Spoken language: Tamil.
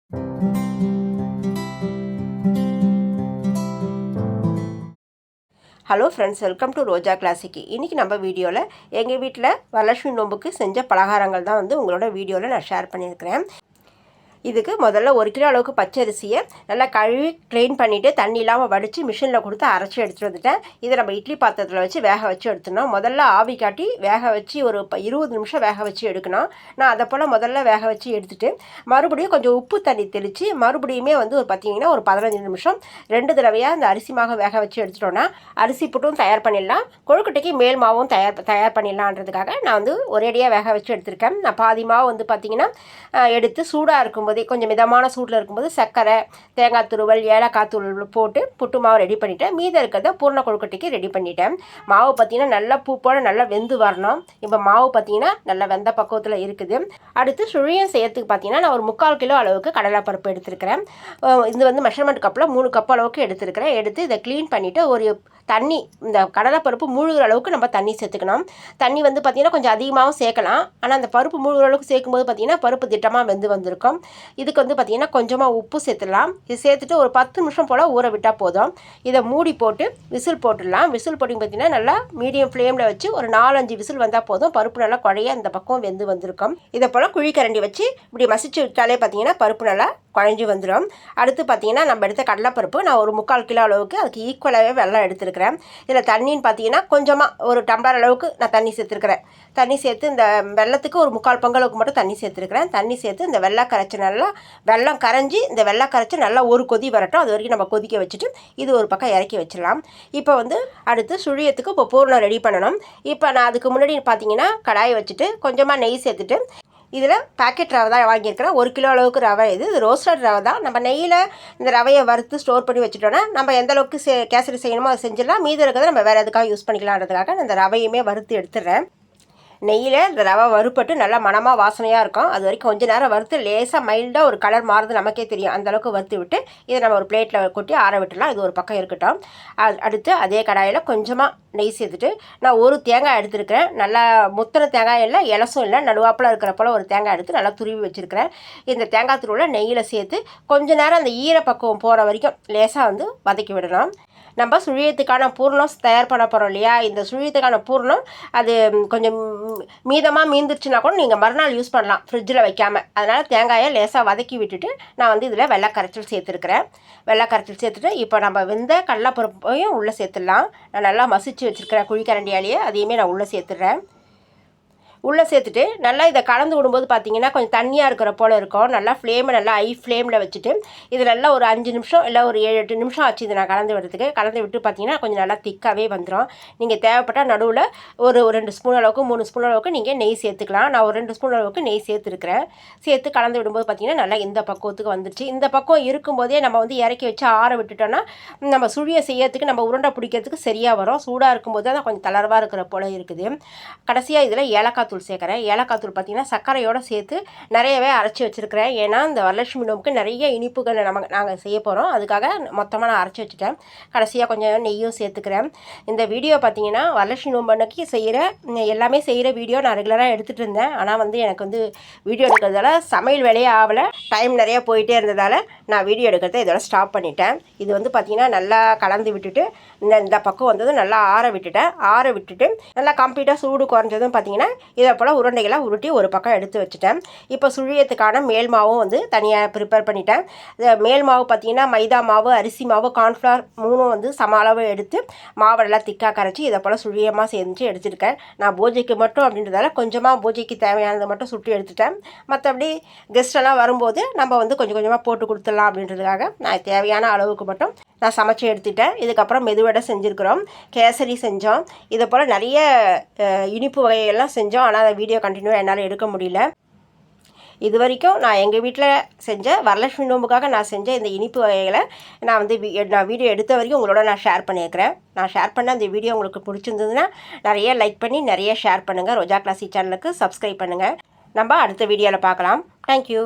Hello friends, welcome to Roja classic. இன்றைக்கி நம்ம வீடியோவில் எங்கள் வீட்டில் வரலட்சுமி நோம்புக்கு செஞ்ச பலகாரங்கள் தான் வந்து உங்களோட வீடியோவில் நான் ஷேர் பண்ணியிருக்கிறேன். இதுக்கு முதல்ல 1 கிலோ அளவுக்கு பச்சரிசியை நல்லா கழுவி க்ளீன் பண்ணிவிட்டு தண்ணி இல்லாமல் வடித்து மிஷினில் கொடுத்து அரைச்சி எடுத்துகிட்டு வந்துட்டேன். இதை நம்ம இட்லி பாத்திரத்தில் வச்சு வேக வச்சு எடுத்துனோம். முதல்ல ஆவி காட்டி வேக வச்சு ஒரு 20 நிமிஷம் வேக வச்சு எடுக்கணும். நான் அதை போல் முதல்ல வேக வச்சு எடுத்துகிட்டு மறுபடியும் கொஞ்சம் உப்பு தண்ணி தெளித்து மறுபடியுமே வந்து பார்த்திங்கன்னா ஒரு 15 நிமிஷம் 2 தடவையாக அந்த அரிசி மாவை வேக வச்சு எடுத்துட்டோன்னா அரிசி புட்டும் தயார் பண்ணிடலாம், கொழுக்கட்டைக்கு மேல் மாவும் தயார் பண்ணிடலான்றதுக்காக நான் வந்து ஒரேடியாக வேக வச்சு எடுத்திருக்கேன். நான் பாதி மாவு வந்து பார்த்திங்கன்னா எடுத்து சூடாக இருக்கும்போது கொஞ்சம் மிதமான சூட்டில் இருக்கும்போது சர்க்கரை, தேங்காய் துருவல், ஏலக்காய் தூள் போட்டு புட்டு மாவு ரெடி பண்ணிவிட்டேன். மீதம் இருக்கிறத பூர்ண கொழுக்கட்டைக்கு ரெடி பண்ணிட்டேன். மாவு பார்த்திங்கன்னா நல்லா பூ போல நல்லா வெந்து வரணும். இப்போ மாவு பார்த்திங்கன்னா நல்லா வெந்த பக்குவத்தில் இருக்குது. அடுத்து சுழியம் செய்யறதுக்கு பார்த்திங்கன்னா நான் ஒரு 3/4 கிலோ அளவுக்கு கடலைப்பருப்பு எடுத்துருக்கிறேன். இது வந்து மெஷர்மெண்ட் கப்பில் 3 கப் அளவுக்கு எடுத்துருக்கிறேன். எடுத்து இதை க்ளீன் பண்ணிவிட்டு ஒரு தண்ணி, இந்த கடலைப்பருப்பு மூழ்கிற அளவுக்கு நம்ம தண்ணி சேர்த்துக்கணும். தண்ணி வந்து பார்த்திங்கன்னா கொஞ்சம் அதிகமாகவும் சேர்க்கலாம். ஆனால் அந்த பருப்பு மூழ்கிற அளவுக்கு சேர்க்கும்போது பார்த்திங்கன்னா பருப்பு திட்டமாக வெந்து வந்திருக்கும். இதுக்கு வந்து பார்த்திங்கன்னா கொஞ்சமாக உப்பு சேர்த்துடலாம். இது சேர்த்துட்டு ஒரு 10 நிமிஷம் போல் ஊற விட்டால் போதும். இதை மூடி போட்டு விசில் போட்டுடலாம். விசில் போட்டிங்க பார்த்திங்கன்னா நல்லா மீடியம் ஃப்ளேமில் வச்சு ஒரு 4-5 விசில் வந்தால் போதும். பருப்பு நல்லா குழைய இந்த பக்கம் வெந்து வந்திருக்கும். இதை போல் குழிக்கரண்டி வச்சு இப்படி மசிச்சு விட்டாலே பார்த்திங்கன்னா பருப்பு நல்லா குழஞ்சி வந்துடும். அடுத்து பார்த்திங்கன்னா நம்ம எடுத்த கடலைப்பருப்பு நான் ஒரு 3/4 கிலோ அளவுக்கு அதுக்கு ஈக்குவலாகவே வெல்லம் எடுத்துருக்கிறேன். இதில் தண்ணின்னு பார்த்திங்கன்னா கொஞ்சமாக ஒரு டம்ளர் அளவுக்கு நான் தண்ணி சேர்த்துருக்கிறேன். தண்ணி சேர்த்து இந்த வெல்லத்துக்கு ஒரு 3/4 பங்களவுக்கு மட்டும் தண்ணி சேர்த்துருக்கிறேன். தண்ணி சேர்த்து இந்த வெள்ளை கரைச்சி நல்லா வெல்லம் கரைஞ்சி இந்த வெள்ளை கரைச்சி நல்லா ஒரு கொதி வரட்டும். அது வரைக்கும் நம்ம கொதிக்க வச்சுட்டு இது ஒரு பக்கம் இறக்கி வச்சிடலாம். இப்போ வந்து அடுத்து சுழியத்துக்கு இப்போ பூர்ணம் ரெடி பண்ணணும். இப்போ நான் அதுக்கு முன்னாடி பார்த்திங்கன்னா கடாயை வச்சுட்டு கொஞ்சமாக நெய் சேர்த்துட்டு இதில் பேக்கெட் ரவை தான் வாங்கியிருக்கிறேன். 1 கிலோ அளவுக்கு ரவை. இது ரோஸ்டட் ரவை தான். நம்ம நெய்யில் இந்த ரவையை வறுத்து ஸ்டோர் பண்ணி வச்சுட்டோன்னா நம்ம எந்த அளவுக்கு கேசரி செய்யணுமோ அதை செஞ்சிடலாம். மீதி இருக்கிறத நம்ம வேறு எதுக்காக யூஸ் பண்ணிக்கலான்றதுக்காக இந்த ரவையுமே வறுத்து எடுத்துடுறேன். நெய்யில் இந்த ரவை வறுப்பட்டு நல்லா மணமாக வாசனையாக இருக்கும். அது வரைக்கும் கொஞ்சம் நேரம் வறுத்து லேசாக மைல்டாக ஒரு கலர் மாறுது நமக்கே தெரியும். அந்தளவுக்கு வறுத்து விட்டு இதை நம்ம ஒரு பிளேட்டில் கொட்டி ஆற விட்டுலாம். இது ஒரு பக்கம் இருக்கட்டும். அடுத்து அதே கடாயில் கொஞ்சமாக நெய் சேர்த்துட்டு நான் ஒரு தேங்காய் எடுத்துருக்கிறேன். நல்லா முத்தின தேங்காய் இல்லை, இலசும் இல்லை, நடுவாப்பில் இருக்கிற போல் ஒரு தேங்காய் எடுத்து நல்லா துருவி வச்சுருக்கிறேன். இந்த தேங்காய் துருவில் நெய்யில் சேர்த்து கொஞ்சம் நேரம் அந்த ஈரப்பக்குவம் போகிற வரைக்கும் லேசாக வந்து வதக்கி விடணும். நம்ம சுழியத்துக்கான பூர்ணம் தயார் பண்ண போகிறோம் இல்லையா, இந்த சுழியத்துக்கான பூர்ணம் அது கொஞ்சம் மீதமாக மீந்துருச்சுன்னா கூட நீங்கள் மறுநாள் யூஸ் பண்ணலாம் ஃப்ரிட்ஜில் வைக்காமல். அதனால் தேங்காயை லேசாக வதக்கி விட்டுட்டு நான் வந்து இதில் வெள்ளை கரைச்சல் சேர்த்துருக்கிறேன். வெள்ளை கரைச்சல் சேர்த்துட்டு இப்போ நம்ம வெந்த கடலைப்பருப்பையும் உள்ளே சேர்த்துடலாம். நான் நல்லா மசிச்சு வச்சுருக்கிறேன் குழிக்கரண்டியாலேயே, அதையுமே நான் உள்ளே சேர்த்துடுறேன். உள்ளே சேர்த்துட்டு நல்லா இதை கலந்து விடும்போது பார்த்திங்கன்னா கொஞ்சம் தண்ணியாக இருக்கிற போல் இருக்கும். நல்லா ஃப்ளேமை நல்லா ஹை ஃப்ளேமில் வச்சுட்டு இது நல்லா ஒரு 5 நிமிஷம் இல்லை ஒரு 7-8 நிமிஷம் ஆச்சு இதை நான் கலந்து விடுறதுக்கு. கலந்து விட்டு பார்த்திங்கன்னா கொஞ்சம் நல்லா திக்காகவே வந்துடும். நீங்கள் தேவைப்பட்டால் நடுவில் ஒரு 2 ஸ்பூன் அளவுக்கு 3 ஸ்பூன் அளவுக்கு நீங்கள் நெய் சேர்த்துக்கலாம். நான் ஒரு 2 ஸ்பூன் அளவுக்கு நெய் சேர்த்துருக்கிறேன். சேர்த்து கலந்து விடும்போது பார்த்திங்கன்னா நல்லா இந்த பக்குவத்துக்கு வந்துருச்சு. இந்த பக்கம் இருக்கும்போதே நம்ம வந்து இறக்கி வச்சு ஆற விட்டுட்டோன்னா நம்ம சுழியை செய்யறதுக்கு நம்ம உருண்டை பிடிக்கிறதுக்கு சரியாக வரும். சூடாக இருக்கும்போது தான் கொஞ்சம் தளர்வாக இருக்கிற போல் இருக்குது. கடைசியாக இதில் ஏலக்காய் சேர்க்குறேன். ஏலக்காய் தூள் பார்த்திங்கன்னா சர்க்கரையோடு சேர்த்து நிறையவே அரைச்சி வச்சுருக்கிறேன். ஏன்னா இந்த வரலட்சுமி நோம்புக்கு நிறைய இனிப்புகள் நாங்கள் செய்ய போகிறோம். அதுக்காக மொத்தமாக நான் அரைச்சி வச்சுட்டேன். கடைசியாக கொஞ்சம் நெய்யும் சேர்த்துக்கிறேன். இந்த வீடியோ பார்த்திங்கன்னா வரலட்சுமி நோம்பு அன்னைக்கு எல்லாமே செய்கிற வீடியோ நான் ரெகுலராக எடுத்துகிட்டு இருந்தேன். ஆனால் வந்து எனக்கு வந்து வீடியோ எடுக்கிறதால சமையல் வேலையே ஆகலை, டைம் நிறையா போயிட்டே இருந்ததால் நான் வீடியோ எடுக்கிறத இதோட ஸ்டாப் பண்ணிட்டேன். இது வந்து பார்த்திங்கன்னா நல்லா கலந்து விட்டுட்டு இந்த பக்கம் வந்தது நல்லா ஆற விட்டுட்டு நல்லா கம்ப்ளீட்டாக சூடு குறைஞ்சதும் பார்த்திங்கன்னா இதை போல் உருண்டைகளை உருட்டி ஒரு பக்கம் எடுத்து வச்சுட்டேன். இப்போ சுழியத்துக்கான மேல் மாவும் வந்து தனியாக ப்ரிப்பேர் பண்ணிட்டேன். மேல் மாவு பார்த்திங்கன்னா மைதா மாவு, அரிசி மாவு, கார்ன்ஃப்ளவர் 3 வந்து சம அளவு எடுத்து மாவெல்லாம் திக்காக கரைச்சி இதை போல் சுழியமாக செஞ்சு எடுத்துருக்கேன். நான் பூஜைக்கு மட்டும் அப்படின்றதால கொஞ்சமாக பூஜைக்கு தேவையானதை மட்டும் சுட்டு எடுத்துட்டேன். மற்றபடி கெஸ்டெல்லாம் வரும்போது நம்ம வந்து கொஞ்சம் கொஞ்சமாக போட்டு கொடுத்துடலாம் அப்படின்றதுக்காக நான் தேவையான அளவுக்கு மட்டும் நான் சமைச்சு எடுத்துட்டேன். இதுக்கப்புறம் மெதுவடை செஞ்சுருக்கிறோம், கேசரி செஞ்சோம், இதை போல் நிறைய இனிப்பு வகைகள்லாம் செஞ்சோம். ஆனால் அதை வீடியோ கண்டினியூவாக என்னால் எடுக்க முடியல. இது வரைக்கும் நான் எங்கள் வீட்டில் செஞ்ச வரலட்சுமி நோம்புக்காக நான் செஞ்ச இந்த இனிப்பு வகைகளை நான் வந்து நான் வீடியோ எடுத்த வரைக்கும் உங்களோட நான் ஷேர் பண்ணியிருக்கிறேன். நான் ஷேர் பண்ண அந்த வீடியோ உங்களுக்கு பிடிச்சிருந்ததுன்னா நிறைய லைக் பண்ணி நிறைய ஷேர் பண்ணுங்கள். ரோஜா கிளாசிக் சேனலுக்கு சப்ஸ்கிரைப் பண்ணுங்கள். நம்ம அடுத்த வீடியோவில் பார்க்கலாம். தேங்க்யூ.